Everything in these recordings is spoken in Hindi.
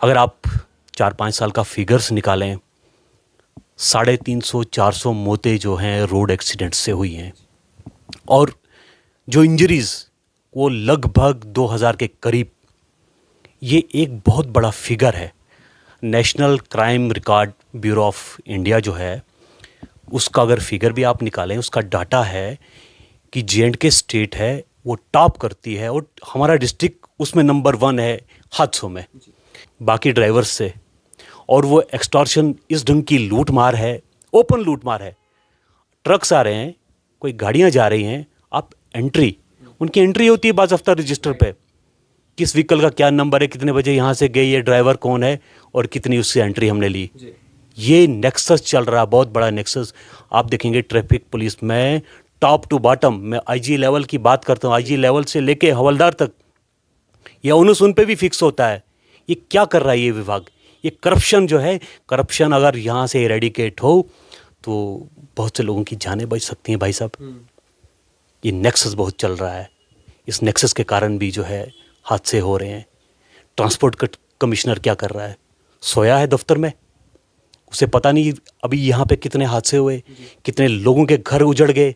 अगर आप 4-5 साल का फिगर्स निकालें, 350-400 मौतें जो हैं रोड एक्सीडेंट से हुई हैं, और जो इंजरीज़ वो लगभग 2000 के करीब। ये एक बहुत बड़ा फिगर है। National crime record bureau of India जो है, उसका अगर फिगर भी आप निकालें, उसका डाटा है कि जे.एंड.के स्टेट है वो टॉप करती है, और हमारा डिस्ट्रिक्ट उसमें नंबर 1 है हादसों में, बाकी ड्राइवर्स से। और वो एक्सटॉर्शन इस ढंग की लूट मार है, ओपन लूट मार है। ट्रक्स आ रहे हैं, कोई गाड़ियां जा रही हैं, आप एंट्री, उनकी एंट्री होती है बाज़ाफ्ता रजिस्टर पे, किस व्हीकल का क्या नंबर है, कितने बजे यहाँ से गई है, ड्राइवर कौन है, और कितनी उससे एंट्री हमने ली। ये नेक्सस चल रहा है, बहुत बड़ा नेक्सस। आप देखेंगे ट्रैफिक पुलिस में टॉप टू बॉटम, मैं आईजी लेवल की बात करता हूँ, आईजी लेवल से लेके हवलदार तक, या उन पे भी फिक्स होता है। ये क्या कर रहा है ये विभाग? ये करप्शन जो है, करप्शन अगर यहाँ से इरेडिकेट हो तो बहुत से लोगों की जानें बच सकती हैं भाई साहब। ये नेक्सस बहुत चल रहा है, इस नेक्सस के कारण भी जो है हादसे हो रहे हैं। ट्रांसपोर्ट कमिश्नर क्या कर रहा है? सोया है दफ्तर में, उसे पता नहीं अभी यहाँ पे कितने हादसे हुए, कितने लोगों के घर उजड़ गए।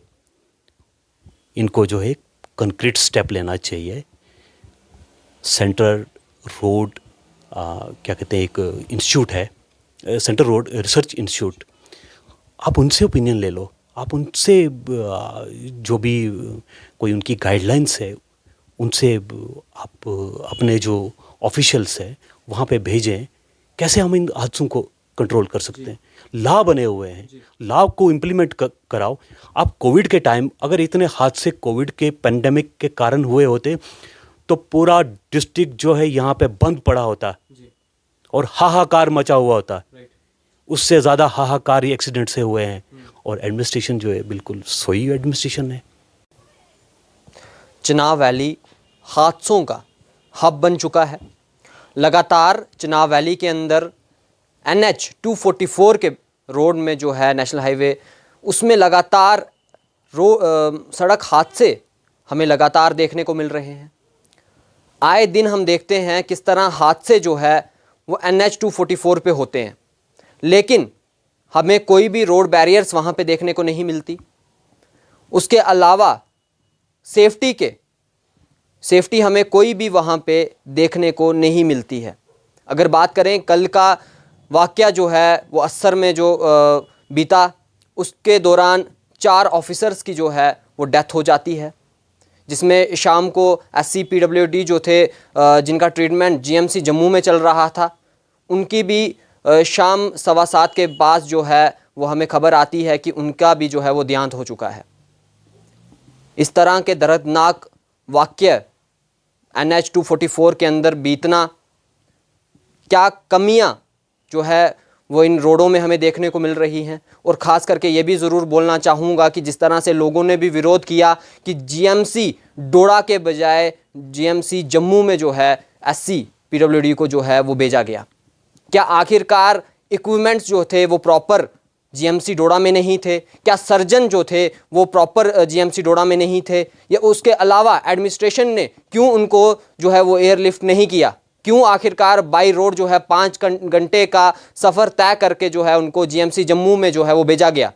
इनको जो है कंक्रीट स्टेप लेना चाहिए। सेंट्रल रोड क्या कहते हैं, एक इंस्टीट्यूट है, सेंट्रल रोड रिसर्च इंस्टीट्यूट, आप उनसे ओपिनियन ले लो। आप उनसे जो भी कोई उनकी गाइडलाइंस है, उनसे आप अपने जो ऑफिशियल्स है वहाँ पे भेजें, कैसे हम इन हादसों को कंट्रोल कर सकते हैं। लॉ बने हुए हैं, लॉ को इम्प्लीमेंट कराओ। आप कोविड के टाइम अगर इतने हादसे कोविड के पेंडेमिक के कारण हुए होते तो पूरा डिस्ट्रिक्ट जो है यहाँ पे बंद पड़ा होता और हाहाकार मचा हुआ होता। उससे ज़्यादा हाहाकार एक्सीडेंट से हुए हैं, और एडमिनिस्ट्रेशन जो है बिल्कुल सोई एडमिनिस्ट्रेशन है। चिनाब वैली हादसों का हब बन चुका है। लगातार चिनाब वैली के अंदर NH 244 के रोड में जो है नेशनल हाईवे, उसमें लगातार सड़क हादसे हमें लगातार देखने को मिल रहे हैं। आए दिन हम देखते हैं किस तरह हादसे जो है वो NH 244 पे होते हैं, लेकिन हमें कोई भी रोड बैरियर्स वहाँ पे देखने को नहीं मिलती। उसके अलावा सेफ्टी हमें कोई भी वहाँ पे देखने को नहीं मिलती है। अगर बात करें कल का वाक़या जो है वो अस्सर में जो बीता, उसके दौरान 4 ऑफिसर्स की जो है वो डेथ हो जाती है, जिसमें शाम को SC PWD जो थे जिनका ट्रीटमेंट GMC जम्मू में चल रहा था, उनकी भी शाम 7:15 के बाद जो है वो हमें खबर आती है कि उनका भी जो है वो देहांत हो चुका है। इस तरह के दर्दनाक वाक़ये NH 244 के अंदर बीतना, क्या कमियां जो है वो इन रोडों में हमें देखने को मिल रही हैं। और ख़ास करके ये भी ज़रूर बोलना चाहूँगा कि जिस तरह से लोगों ने भी विरोध किया कि GMC डोडा के बजाय GMC जम्मू में जो है SC PWD को जो है वो भेजा गया। क्या आखिरकार इक्विपमेंट्स जो थे वो प्रॉपर GMC डोडा में नहीं थे? क्या सर्जन जो थे वो प्रॉपर GMC डोडा में नहीं थे? या उसके अलावा एडमिनिस्ट्रेशन ने क्यों उनको जो है वो एयरलिफ्ट नहीं किया? क्यों आखिरकार बाई रोड जो है 5 घंटे का सफ़र तय करके जो है उनको GMC जम्मू में जो है वो भेजा गया?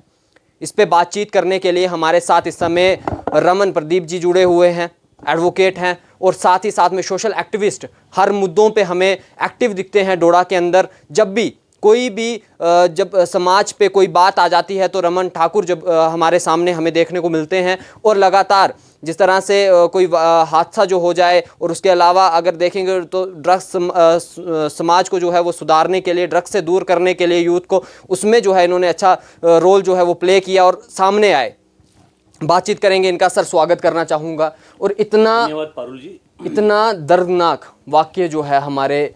इस पे बातचीत करने के लिए हमारे साथ इस समय रमन प्रदीप जी जुड़े हुए हैं, एडवोकेट हैं, और साथ ही साथ में सोशल एक्टिविस्ट, हर मुद्दों पे हमें एक्टिव दिखते हैं डोडा के अंदर। जब भी कोई भी जब समाज पे कोई बात आ जाती है तो रमन ठाकुर जब हमारे सामने हमें देखने को मिलते हैं, और लगातार जिस तरह से कोई हादसा जो हो जाए, और उसके अलावा अगर देखेंगे तो ड्रग्स समाज को जो है वो सुधारने के लिए, ड्रग्स से दूर करने के लिए यूथ को, उसमें जो है इन्होंने अच्छा रोल जो है वो प्ले किया और सामने आए। बातचीत करेंगे इनका। सर, स्वागत करना चाहूँगा। और धन्यवाद पारुल जी। इतना दर्दनाक वाक्य जो है हमारे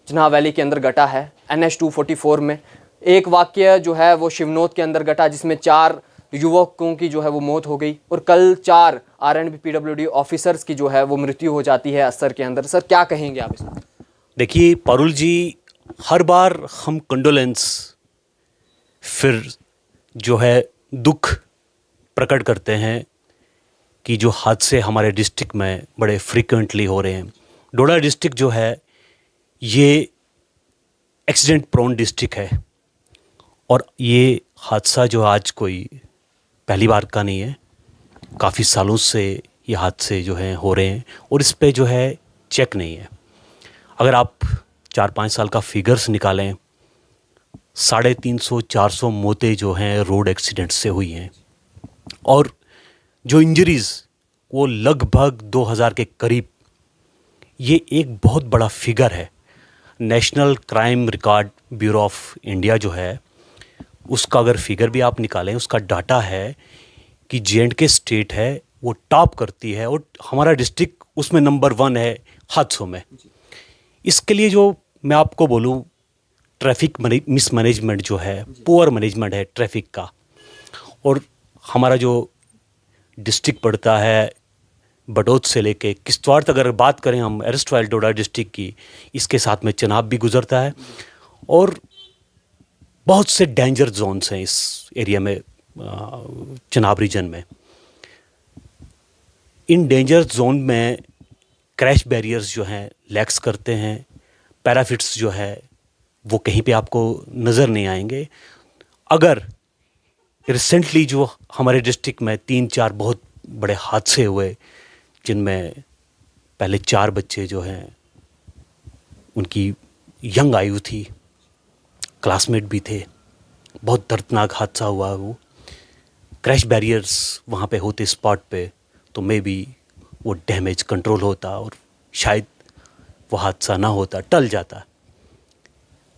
चिनाब वैली के अंदर घटा है NH 244 में। एक वाक्य जो है वो शिवनोद के अंदर घटा, जिसमें 4 युवकों की जो है वो मौत हो गई, और कल 4 R&B PWD ऑफिसर्स की जो है वो मृत्यु हो जाती है अस्सर के अंदर। सर, क्या कहेंगे आप इसमें? देखिए पारुल जी, हर बार हम कंडोलेंस फिर जो है दुख प्रकट करते हैं कि जो हादसे हमारे डिस्ट्रिक्ट में बड़े फ्रीक्वेंटली हो रहे हैं। डोडा डिस्ट्रिक्ट जो है ये एक्सीडेंट प्रोन डिस्ट्रिक्ट है और ये हादसा जो आज कोई पहली बार का नहीं है, काफ़ी सालों से ये हादसे जो हैं हो रहे हैं और इस पे जो है चेक नहीं है। अगर आप 4-5 साल का फिगर्स निकालें, 350-400 मौतें जो हैं रोड एक्सीडेंट से हुई हैं और जो इंजरीज़ वो लगभग 2000 के करीब, ये एक बहुत बड़ा फिगर है। National crime record bureau of India जो है उसका अगर फिगर भी आप निकालें, उसका डाटा है कि J&K स्टेट है वो टॉप करती है और हमारा डिस्ट्रिक्ट उसमें नंबर 1 है हादसों में। इसके लिए जो मैं आपको बोलूँ, ट्रैफिक मिसमैनेजमेंट जो है, पुअर मैनेजमेंट है ट्रैफिक का। और हमारा जो डिस्ट्रिक्ट पड़ता है बटोत से लेके किश्तवाड़ तक, अगर बात करें हम एरस्टवाइल डोडा डिस्ट्रिक्ट की, इसके साथ में चनाब भी गुजरता है और बहुत से डेंजर जोन्स हैं इस एरिया में, चनाब रीजन में। इन डेंजर जोन में क्रैश बैरियर्स जो हैं लैक्स करते हैं, पैराफिट्स जो है वो कहीं पे आपको नज़र नहीं आएंगे। अगर रिसेंटली जो हमारे डिस्ट्रिक्ट में 3-4 बहुत बड़े हादसे हुए, जिनमें पहले 4 बच्चे जो हैं उनकी यंग आयु थी, क्लासमेट भी थे, बहुत दर्दनाक हादसा हुआ। वो क्रैश बैरियर्स वहाँ पे होते स्पॉट पे तो मे बी वो डैमेज कंट्रोल होता और शायद वो हादसा ना होता, टल जाता।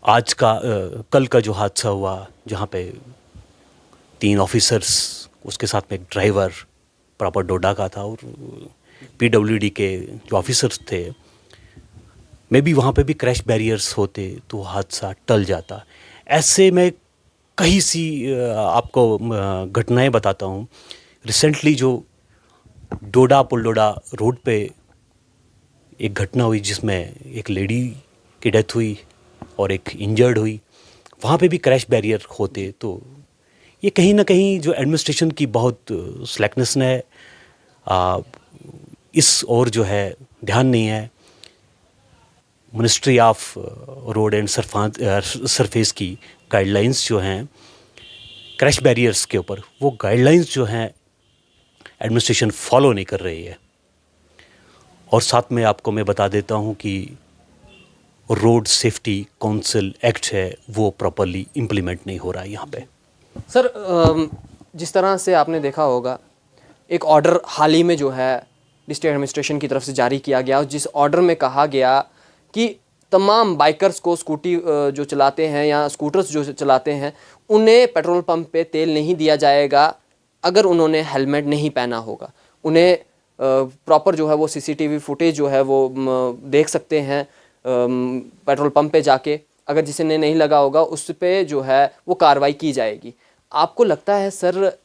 आज का कल का जो हादसा हुआ जहाँ पे 3 ऑफिसर्स, उसके साथ में एक ड्राइवर प्रॉपर डोडा का था और PWD के जो ऑफिसर्स थे, मे बी वहाँ पे भी क्रैश बैरियर्स होते तो हादसा टल जाता। ऐसे में कई सी आपको घटनाएं बताता हूँ। रिसेंटली जो डोडा पुलडोडा रोड पे एक घटना हुई जिसमें एक लेडी की डेथ हुई और एक इंजर्ड हुई, वहाँ पे भी क्रैश बैरियर होते तो ये कहीं ना कहीं जो एडमिनिस्ट्रेशन की बहुत स्लैकनेस है, इस और जो है ध्यान नहीं है। Ministry of road and surface की गाइडलाइंस जो हैं क्रैश बैरियर्स के ऊपर, वो गाइडलाइंस जो हैं एडमिनिस्ट्रेशन फॉलो नहीं कर रही है। और साथ में आपको मैं बता देता हूँ कि रोड सेफ्टी काउंसिल एक्ट है वो प्रॉपरली इम्प्लीमेंट नहीं हो रहा है यहाँ पे। सर, जिस तरह से आपने देखा होगा, एक ऑर्डर हाल ही में जो है डिस्ट्रिक्ट एडमिनिस्ट्रेशन की तरफ से जारी किया गया, जिस ऑर्डर में कहा गया कि तमाम बाइकर्स को स्कूटी जो चलाते हैं या स्कूटर्स जो चलाते हैं उन्हें पेट्रोल पंप पे तेल नहीं दिया जाएगा अगर उन्होंने हेलमेट नहीं पहना होगा। उन्हें प्रॉपर जो है वो CCTV फुटेज जो है वो देख सकते हैं पेट्रोल पंप पे जाके, अगर जिसे ने नहीं लगा होगा उस पे जो है वो कार्रवाई की जाएगी। आपको लगता है सर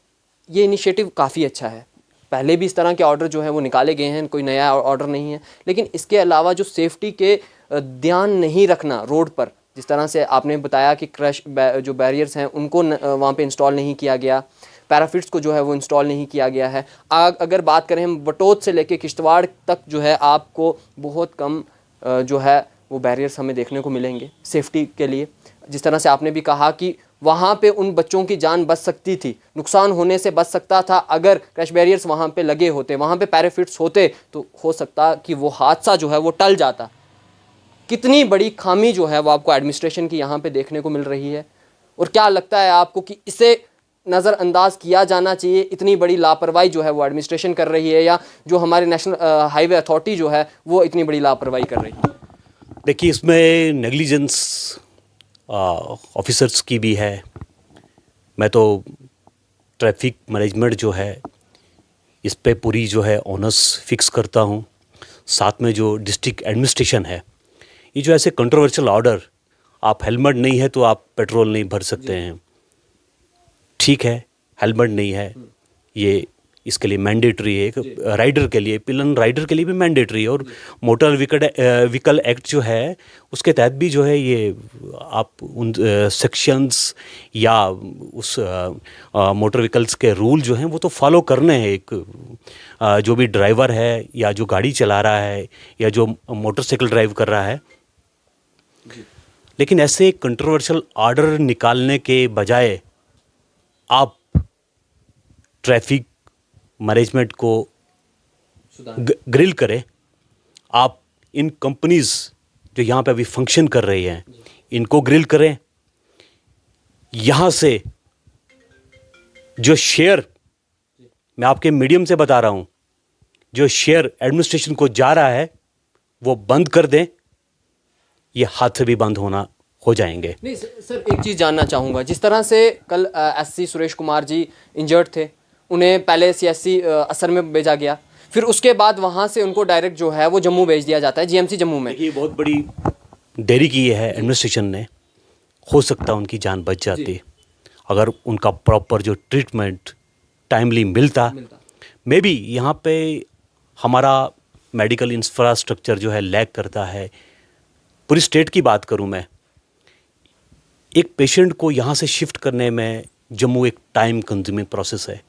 ये इनिशिएटिव काफ़ी अच्छा है? पहले भी इस तरह के ऑर्डर जो है वो निकाले गए हैं, कोई नया ऑर्डर नहीं है, लेकिन इसके अलावा जो सेफ्टी के ध्यान नहीं रखना रोड पर, जिस तरह से आपने बताया कि क्रैश जो बैरियर्स हैं उनको वहाँ पे इंस्टॉल नहीं किया गया, पैराफिट्स को जो है वो इंस्टॉल नहीं किया गया है। अगर बात करें हम बटोत से लेके किश्तवाड़ तक जो है आपको बहुत कम जो है वो बैरियर्स हमें देखने को मिलेंगे सेफ्टी के लिए। जिस तरह से आपने भी कहा कि वहाँ पे उन बच्चों की जान बच सकती थी, नुकसान होने से बच सकता था अगर क्रैश बैरियर्स वहाँ पे लगे होते, वहाँ पे पैराफिट्स होते तो हो सकता कि वो हादसा जो है वो टल जाता। कितनी बड़ी खामी जो है वो आपको एडमिनिस्ट्रेशन की यहाँ पे देखने को मिल रही है, और क्या लगता है आपको कि इसे नज़रअंदाज किया जाना चाहिए? इतनी बड़ी लापरवाही जो है वो एडमिनिस्ट्रेशन कर रही है या जो हमारे नेशनल हाईवे अथॉरिटी जो है वो इतनी बड़ी लापरवाही कर रही है? देखिए, इसमें नेग्लिजेंस ऑफिसर्स की भी है। मैं तो ट्रैफिक मैनेजमेंट जो है इस पे पूरी जो है ऑनर्स फिक्स करता हूँ। साथ में जो डिस्ट्रिक्ट एडमिनिस्ट्रेशन है, ये जो ऐसे कंट्रोवर्शियल ऑर्डर, आप हेलमेट नहीं है तो आप पेट्रोल नहीं भर सकते हैं, ठीक है, हेलमेट नहीं है, ये इसके लिए मैंडेटरी है, एक राइडर के लिए, पिलन राइडर के लिए भी मैंडेटरी है। और मोटर व्हीकल एक्ट जो है उसके तहत भी जो है ये आप उन सेक्शंस या उस मोटर व्हीकल्स के रूल जो हैं वो तो फॉलो करने हैं। एक जो भी ड्राइवर है या जो गाड़ी चला रहा है या जो मोटरसाइकिल ड्राइव कर रहा है, लेकिन ऐसे कंट्रोवर्शियल ऑर्डर निकालने के बजाय आप ट्रैफिक मैनेजमेंट को ग्रिल करें। आप इन कंपनीज जो यहाँ पे अभी फंक्शन कर रही हैं इनको ग्रिल करें। यहाँ से जो शेयर, मैं आपके मीडियम से बता रहा हूँ, जो शेयर एडमिनिस्ट्रेशन को जा रहा है वो बंद कर दें। ये हाथ से भी बंद हो जाएंगे। नहीं सर, एक चीज़ जानना चाहूँगा, जिस तरह से कल एससी सुरेश कुमार जी इंजर्ड थे, उन्हें पहले सीएससी असर में भेजा गया, फिर उसके बाद वहाँ से उनको डायरेक्ट जो है वो जम्मू भेज दिया जाता है, जीएमसी जम्मू में। ये बहुत बड़ी देरी की है एडमिनिस्ट्रेशन ने। हो सकता है उनकी जान बच जाती अगर उनका प्रॉपर जो ट्रीटमेंट टाइमली मिलता। मे बी यहाँ पे हमारा मेडिकल इंफ्रास्ट्रक्चर जो है लैग करता है। पूरी स्टेट की बात करूँ मैं, एक पेशेंट को यहाँ से शिफ्ट करने में जम्मू एक टाइम कंज्यूमिंग प्रोसेस है।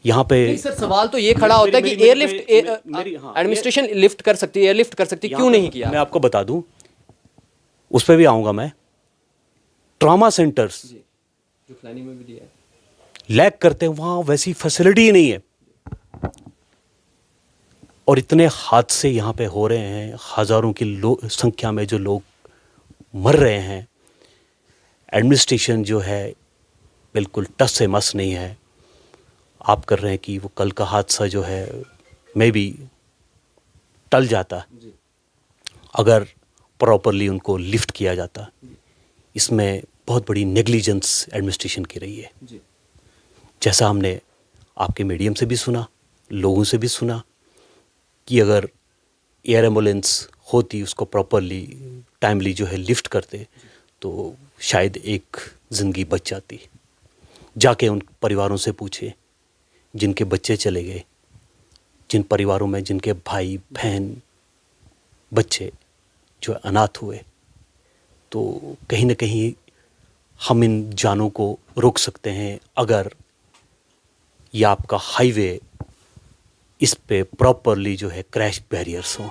यहाँ पे सर सवाल तो ये खड़ा होता है कि एयरलिफ्ट एडमिनिस्ट्रेशन लिफ्ट कर सकती है, एयरलिफ्ट कर सकती है, क्यों नहीं किया? मैं आपको बता दूं, उस पर भी आऊँगा मैं। ट्रॉमा सेंटर्स जो फ्लैनी में भी दिया है, लैग करते हैं, वहाँ वैसी फैसिलिटी ही नहीं है। और इतने हादसे यहाँ पे हो रहे हैं, हज़ारों की संख्या में जो लोग मर रहे हैं। एडमिनिस्ट्रेशन जो है बिल्कुल टस से मस नहीं है। आप कर रहे हैं कि वो कल का हादसा जो है मे बी टल जाता अगर प्रॉपरली उनको लिफ्ट किया जाता। इसमें बहुत बड़ी नेग्लिजेंस एडमिनिस्ट्रेशन की रही है। जैसा हमने आपके मीडियम से भी सुना, लोगों से भी सुना, कि अगर एयर एम्बुलेंस होती, उसको प्रॉपरली टाइमली जो है लिफ्ट करते, तो शायद एक ज़िंदगी बच जाती। जाके उन परिवारों से पूछे जिनके बच्चे चले गए, जिन परिवारों में जिनके भाई बहन बच्चे जो अनाथ हुए, तो कहीं ना कहीं हम इन जानों को रोक सकते हैं अगर ये आपका हाईवे, इस पे प्रॉपरली जो है क्रैश बैरियर्स हों।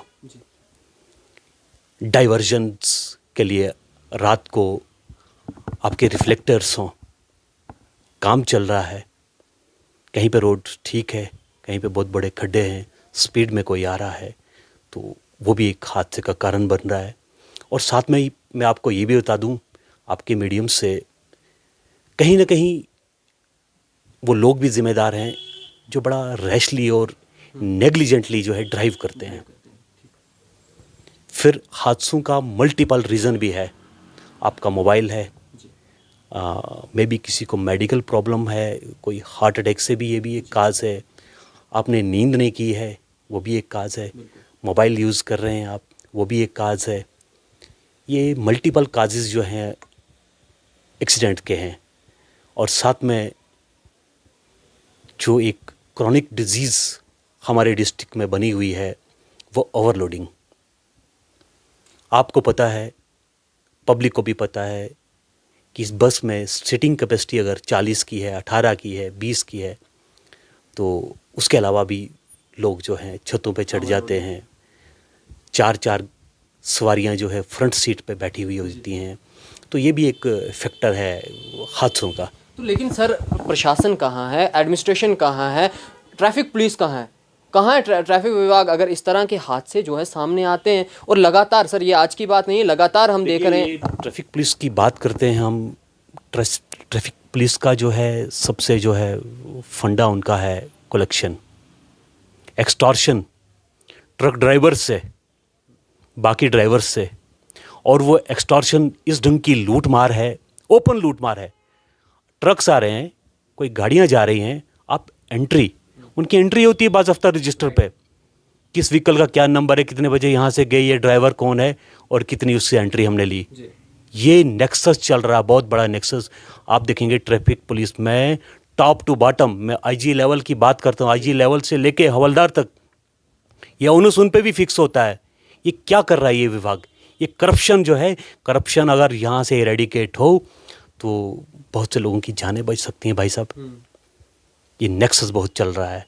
डाइवर्जन्स के लिए रात को आपके रिफ्लेक्टर्स हों। काम चल रहा है, कहीं पे रोड ठीक है, कहीं पे बहुत बड़े खड्डे हैं, स्पीड में कोई आ रहा है, तो वो भी एक हादसे का कारण बन रहा है। और साथ में ही मैं आपको ये भी बता दूं आपके मीडियम से, कहीं ना कहीं वो लोग भी जिम्मेदार हैं जो बड़ा रैशली और नेग्लिजेंटली जो है ड्राइव करते हैं। फिर हादसों का मल्टीपल रीज़न भी है। आपका मोबाइल है, मे बी किसी को मेडिकल प्रॉब्लम है, कोई हार्ट अटैक से भी ये भी एक काज है। आपने नींद नहीं की है, वो भी एक काज है। मोबाइल यूज़ कर रहे हैं आप, वो भी एक काज है। ये मल्टीपल काजेज़ जो हैं एक्सीडेंट के हैं। और साथ में जो एक क्रॉनिक डिजीज़ हमारे डिस्ट्रिक्ट में बनी हुई है वो ओवरलोडिंग। आपको पता है, पब्लिक को भी पता है कि इस बस में सीटिंग कैपेसिटी अगर 40 की है, 18 की है, 20 की है, तो उसके अलावा भी लोग जो हैं छतों पे चढ़ जाते हैं। 4-4 सवारियां जो है फ्रंट सीट पे बैठी हुई होती हैं। तो ये भी एक फैक्टर है हादसों का। तो लेकिन सर प्रशासन कहाँ है, एडमिनिस्ट्रेशन कहाँ है, ट्रैफिक पुलिस कहाँ है, कहाँ है ट्रैफिक विभाग? अगर इस तरह के हादसे जो है सामने आते हैं और लगातार, सर ये आज की बात नहीं है, लगातार हम देख रहे हैं। ट्रैफिक पुलिस की बात करते हैं हम। ट्रैफिक पुलिस का जो है सबसे जो है फंडा उनका है कलेक्शन, एक्सटॉर्शन, ट्रक ड्राइवर्स से, बाकी ड्राइवर्स से। और वो एक्सटॉर्शन इस ढंग की लूट मार है, ओपन लूट मार है। ट्रक्स आ रहे हैं, कोई गाड़ियां जा रही हैं, आप एंट्री, उनकी एंट्री होती है बाज़ाफ्ता रजिस्टर पे, किस व्हीकल का क्या नंबर है, कितने बजे यहाँ से गई है, ड्राइवर कौन है और कितनी उससे एंट्री हमने ली। ये नेक्सस चल रहा है, बहुत बड़ा नेक्सस। आप देखेंगे ट्रैफिक पुलिस में टॉप टू बॉटम, मैं आईजी लेवल की बात करता हूँ, आईजी लेवल से लेके हवलदार तक, या उन पे भी फिक्स होता है। ये क्या कर रहा है ये विभाग? ये करप्शन जो है, करप्शन अगर यहाँ से इरेडिकेट हो तो बहुत से लोगों की जानें बच सकती हैं भाई साहब। ये नेक्सस बहुत चल रहा है,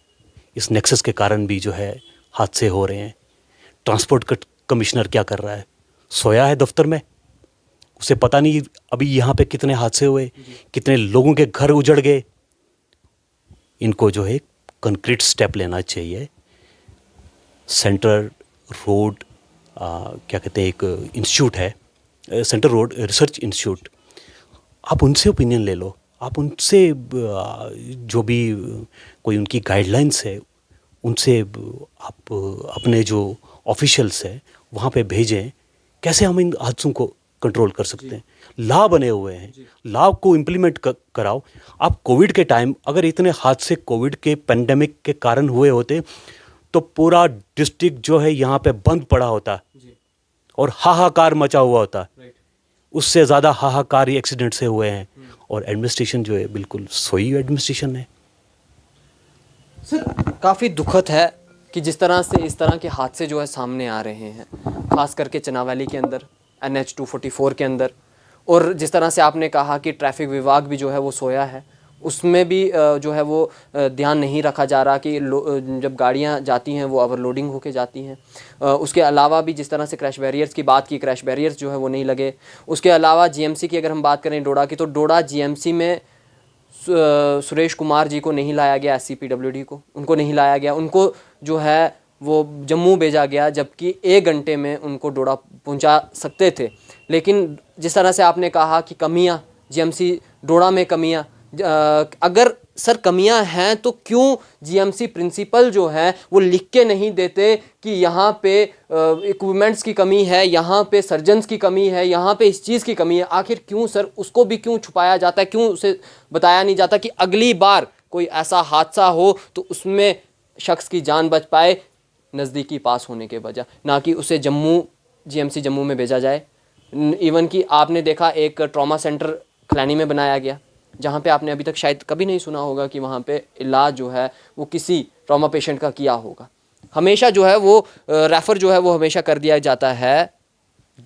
इस नेक्सस के कारण भी जो है हादसे हो रहे हैं। ट्रांसपोर्ट कमिश्नर क्या कर रहा है? सोया है दफ्तर में, उसे पता नहीं अभी यहाँ पे कितने हादसे हुए, कितने लोगों के घर उजड़ गए। इनको जो है कंक्रीट स्टेप लेना चाहिए। सेंट्रल रोड क्या कहते हैं, एक इंस्टीट्यूट है, सेंट्रल रोड रिसर्च इंस्टीट्यूट, आप उनसे ओपिनियन ले लो। आप उनसे जो भी कोई उनकी गाइडलाइंस है, उनसे आप अपने जो ऑफिशियल्स है वहाँ पे भेजें, कैसे हम इन हादसों को कंट्रोल कर सकते हैं। लॉ बने हुए हैं, लॉ को इम्प्लीमेंट कराओ। आप कोविड के टाइम अगर इतने हादसे कोविड के पेंडेमिक के कारण हुए होते तो पूरा डिस्ट्रिक्ट जो है यहाँ पे बंद पड़ा होता और हाहाकार मचा हुआ होता। उससे ज़्यादा हाहाकार ही एक्सीडेंट से हुए हैं। और एडमिनिस्ट्रेशन जो है बिल्कुल सोई एडमिनिस्ट्रेशन है। सर काफ़ी दुखद है कि जिस तरह से इस तरह के हादसे जो है सामने आ रहे हैं, ख़ास करके चनावली के अंदर, NH 244 के अंदर, और जिस तरह से आपने कहा कि ट्रैफिक विभाग भी जो है वो सोया है, उसमें भी जो है वो ध्यान नहीं रखा जा रहा कि जब गाड़ियां जाती हैं वो ओवरलोडिंग होके जाती हैं। उसके अलावा भी जिस तरह से क्रैश बैरियर्स की बात की, क्रैश बैरियर्स जो है वो नहीं लगे। उसके अलावा GMC की अगर हम बात करें डोडा की, तो डोडा GMC में सुरेश कुमार जी को नहीं लाया गया, SCPWD को, उनको नहीं लाया गया, उनको जो है वो जम्मू भेजा गया, जबकि 1 घंटे में उनको डोडा पहुंचा सकते थे। लेकिन जिस तरह से आपने कहा कि कमियां GMC डोडा में कमियां, अगर सर कमियां हैं तो क्यों GMC प्रिंसिपल जो है वो लिख के नहीं देते कि यहाँ पे इक्विपमेंट्स की कमी है, यहाँ पे सर्जन्स की कमी है, यहाँ पे इस चीज़ की कमी है। आखिर क्यों सर उसको भी क्यों छुपाया जाता है, क्यों उसे बताया नहीं जाता कि अगली बार कोई ऐसा हादसा हो तो उसमें शख्स की जान बच पाए नज़दीकी पास होने के बजाय, ना कि उसे GMC जम्मू में भेजा जाए। इवन कि आपने देखा एक ट्रॉमा सेंटर खिलानी में बनाया गया, जहाँ पे आपने अभी तक शायद कभी नहीं सुना होगा कि वहाँ पे इलाज जो है वो किसी ट्रॉमा पेशेंट का किया होगा। हमेशा जो है वो रेफ़र जो है वो हमेशा कर दिया जाता है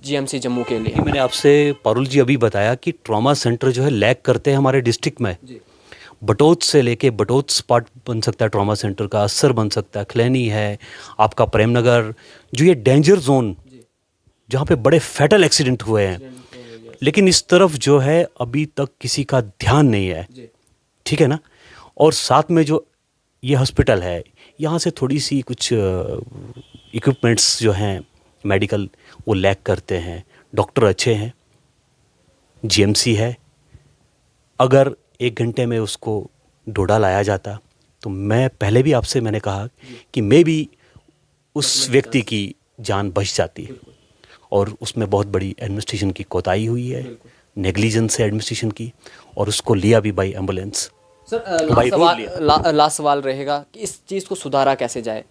GMC जम्मू के लिए। मैंने आपसे पारुल जी अभी बताया कि ट्रॉमा सेंटर जो है लैग करते हैं हमारे डिस्ट्रिक्ट में। बटोच से लेके बटोच स्पॉट बन सकता है ट्रॉमा सेंटर का, असर बन सकता है, खलैनी है, आपका प्रेम नगर, जो ये डेंजर जोन जहाँ पे बड़े फैटल एक्सीडेंट हुए हैं, लेकिन इस तरफ जो है अभी तक किसी का ध्यान नहीं है। ठीक है ना। और साथ में जो ये हॉस्पिटल है, यहाँ से थोड़ी सी कुछ इक्विपमेंट्स जो हैं मेडिकल वो लैग करते हैं। डॉक्टर अच्छे हैं, GMC है, अगर 1 घंटे में उसको डोडा लाया जाता तो मैं पहले भी आपसे मैंने कहा कि मे भी उस व्यक्ति की जान बच जाती। और उसमें बहुत बड़ी एडमिनिस्ट्रेशन की कोताही हुई है, नेग्लिजेंस है एडमिनिस्ट्रेशन की, और उसको लिया भी बाई एम्बुलेंस। सर लास्ट सवाल रहेगा कि इस चीज़ को सुधारा कैसे जाए।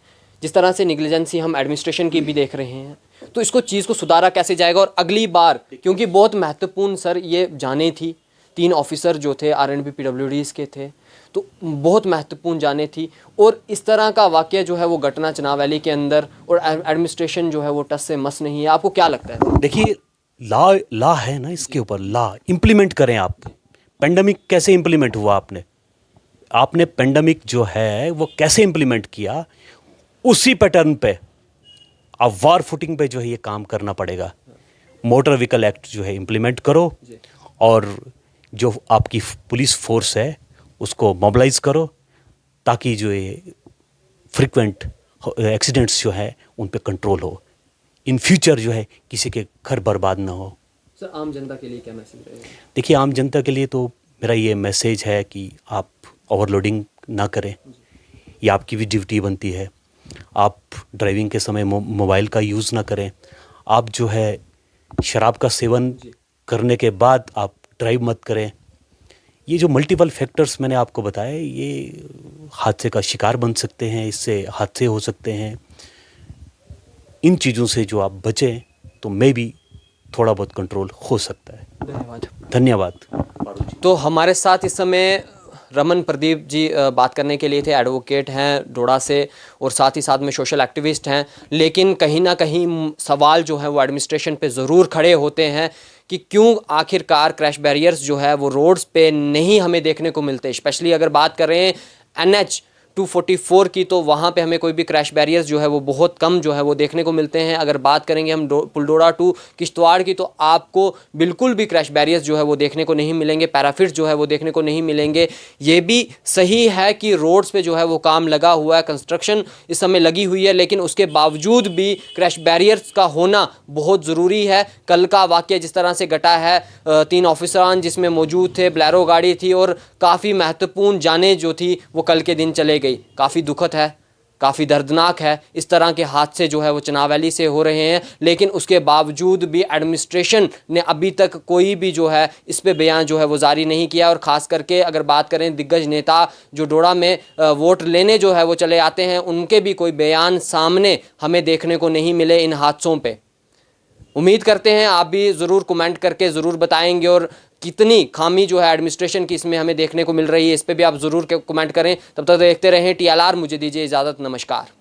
जिस तरह से निग्लिजेंसी हम एडमिनिस्ट्रेशन की भी देख रहे हैं, तो इसको चीज़ को सुधारा कैसे जाएगा। और अगली बार, क्योंकि बहुत महत्वपूर्ण सर ये जाने थी, 3 ऑफिसर जो थे R&B PWDs के थे, तो बहुत महत्वपूर्ण जाने थी। और इस तरह का वाक़या जो है वो घटना चनावली के अंदर, और एडमिनिस्ट्रेशन जो है वो टस से मस नहीं है। आपको क्या लगता है? देखिए, लॉ है ना, इसके ऊपर लॉ इम्प्लीमेंट करें आप। पेंडेमिक कैसे इम्प्लीमेंट हुआ, आपने पेंडेमिक जो है वो कैसे इम्प्लीमेंट किया, उसी पैटर्न पे अब वार फुटिंग पे जो है ये काम करना पड़ेगा। मोटर व्हीकल एक्ट जो है इम्प्लीमेंट करो, और जो आपकी पुलिस फोर्स है उसको मोबिलाइज करो, ताकि जो ये फ्रीक्वेंट एक्सीडेंट्स जो है उन पे कंट्रोल हो। इन फ्यूचर जो है किसी के घर बर्बाद ना हो। सर आम जनता के लिए क्या मैसेज रहेगा? देखिए, आम जनता के लिए तो मेरा ये मैसेज है कि आप ओवरलोडिंग ना करें, ये आपकी भी ड्यूटी बनती है। आप ड्राइविंग के समय मोबाइल का यूज़ ना करें। आप जो है शराब का सेवन करने के बाद आप ड्राइव मत करें। ये जो मल्टीपल फैक्टर्स मैंने आपको बताए, ये हादसे का शिकार बन सकते हैं, इससे हादसे हो सकते हैं। इन चीज़ों से जो आप बचें तो मे भी थोड़ा बहुत कंट्रोल हो सकता है। धन्यवाद। तो हमारे साथ इस समय रमन प्रदीप जी बात करने के लिए थे। एडवोकेट हैं डोडा से, और साथ ही साथ में सोशल एक्टिविस्ट हैं। लेकिन कहीं ना कहीं सवाल जो है वो एडमिनिस्ट्रेशन पे ज़रूर खड़े होते हैं कि क्यों आखिरकार क्रैश बैरियर्स जो है वो रोड्स पे नहीं हमें देखने को मिलते। स्पेशली अगर बात करें NH 244 की, तो वहाँ पे हमें कोई भी क्रैश बैरियर्स जो है वो बहुत कम जो है वो देखने को मिलते हैं। अगर बात करेंगे हम पुलडोरा टू किश्तवाड़ की, तो आपको बिल्कुल भी क्रैश बैरियर्स जो है वो देखने को नहीं मिलेंगे, पैराफिट्स जो है वो देखने को नहीं मिलेंगे। ये भी सही है कि रोड्स पे जो है वो काम लगा हुआ है, कंस्ट्रक्शन इस समय लगी हुई है, लेकिन उसके बावजूद भी क्रैश बैरियर्स का होना बहुत ज़रूरी है। कल का वाक़या जिस तरह से घटा है, 3 ऑफिसरान जिसमें मौजूद थे, ब्लैरो गाड़ी थी और काफ़ी महत्वपूर्ण जानें जो थी वो कल के दिन चले गई। काफ़ी दुखद है, काफ़ी दर्दनाक है। इस तरह के हादसे जो है वो चनाव वैली से हो रहे हैं, लेकिन उसके बावजूद भी एडमिनिस्ट्रेशन ने अभी तक कोई भी जो है इस पे बयान जो है वो जारी नहीं किया। और ख़ास करके अगर बात करें दिग्गज नेता जो डोडा में वोट लेने जो है वो चले आते हैं, उनके भी कोई बयान सामने हमें देखने को नहीं मिले इन हादसों पर। उम्मीद करते हैं आप भी ज़रूर कमेंट करके ज़रूर बताएंगे, और कितनी खामी जो है एडमिनिस्ट्रेशन की इसमें हमें देखने को मिल रही है, इस पे भी आप ज़रूर कमेंट करें। तब तक देखते रहें TLR। मुझे दीजिए इजाज़त, नमस्कार।